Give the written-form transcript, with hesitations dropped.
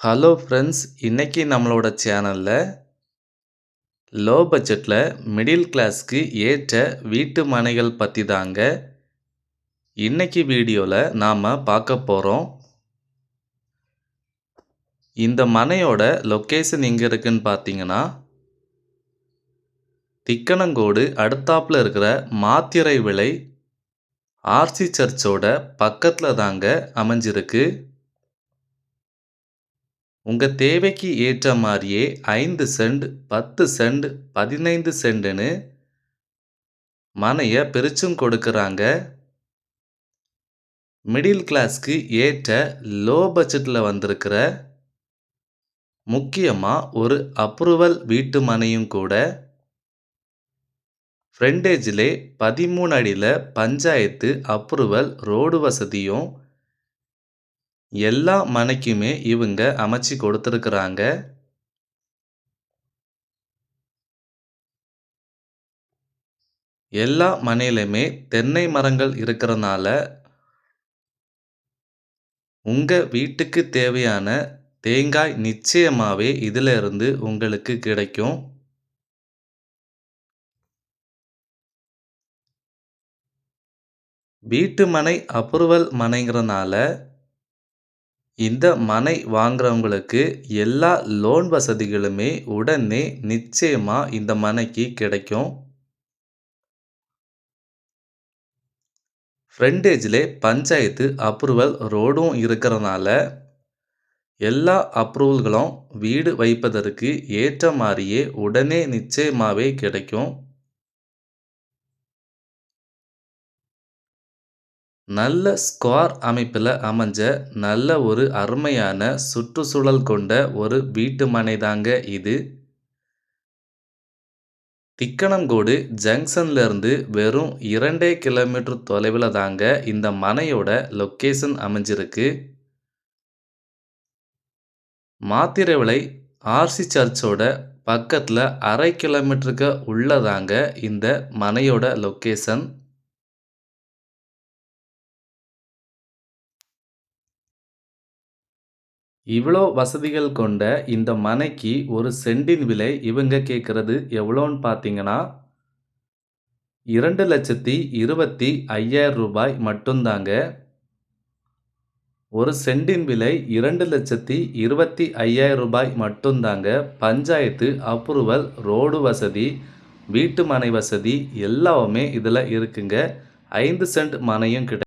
Hello friends, இன்னைக்கு நம்மளோட சேனல்ல லோ பட்ஜெட்ல மிடில் கிளாஸ்க்கு ஏற்ற வீட்டு மனைகள் பத்தி தாங்க இன்னைக்கு வீடியோல நாம பார்க்க போறோம். இந்த மனையோட லொகேஷன் எங்க இருக்குன்னு பார்த்தீங்கன்னா, திக்கணங்கோடு அடுத்தாப்புல இருக்கிற மாத்திரை விலை ஆர்சி சர்ச்சோட பக்கத்துல தாங்க அமைஞ்சிருக்கு. உங்க தேவைக்கு ஏற்ற மாதிரியே 5 சென்ட், 10 சென்ட், 15 சென்ட்னு மனைய பிரிச்சும் கொடுக்கறாங்க. மிடில் கிளாஸ்க்கு ஏற்ற லோ பட்ஜெட்ல வந்திருக்கிற முக்கியமா ஒரு அப்ரூவல் வீட்டு மனையும் கூட. ஃப்ரண்டேஜிலே 13 அடியில பஞ்சாயத்து அப்ரூவல் ரோடு வசதியும் எல்லா மனைக்குமே இவங்க அமைச்சு கொடுத்துருக்குறாங்க. எல்லா மனையிலுமே தென்னை மரங்கள் இருக்கிறனால உங்க வீட்டுக்கு தேவையான தேங்காய் நிச்சயமாவே இதுல இருந்து உங்களுக்கு கிடைக்கும். வீட்டு மனை அப்ரூவல் மனைங்கிறனால இந்த மனை வாங்குறவங்களுக்கு எல்லா லோன் வசதிகளுமே உடனே நிச்சயமா இந்த மனைக்கு கிடைக்கும். ஃப்ரண்டேஜிலே பஞ்சாயத்து அப்ரூவல் ரோடும் இருக்கிறனால எல்லா அப்ரூவல்களும் வீடு வைப்பதற்கு ஏற்ற மாதிரியே உடனே நிச்சயமாவே கிடைக்கும். நல்ல ஸ்கொயர் அமைப்பில் அமைஞ்ச நல்ல ஒரு அருமையான சுற்றுச்சூழல் கொண்ட ஒரு வீட்டு மனை தாங்க இது. திக்கணங்கோடு ஜங்ஷன்ல இருந்து வெறும் 2 கிலோமீட்டர் தொலைவில் தாங்க இந்த மனையோட லொக்கேஷன் அமைஞ்சிருக்கு. மாத்திரை விலை ஆர்சி சர்ச்சோட பக்கத்தில் 1/2 கிலோமீட்டருக்கு உள்ளதாங்க இந்த மனையோட லொக்கேஷன். இவ்வளோ வசதிகள் கொண்ட இந்த மனைக்கு ஒரு சென்டின் விலை இவங்க கேட்குறது எவ்வளோன்னு பார்த்தீங்கன்னா, 2,25,000 ரூபாய் மட்டும்தாங்க. ஒரு சென்டின் விலை 2,25,000 ரூபாய் மட்டும்தாங்க. பஞ்சாயத்து அப்ரூவல், ரோடு வசதி, வீட்டு மனை வசதி எல்லாமே இதில் இருக்குங்க. 5 சென்ட் மனையும்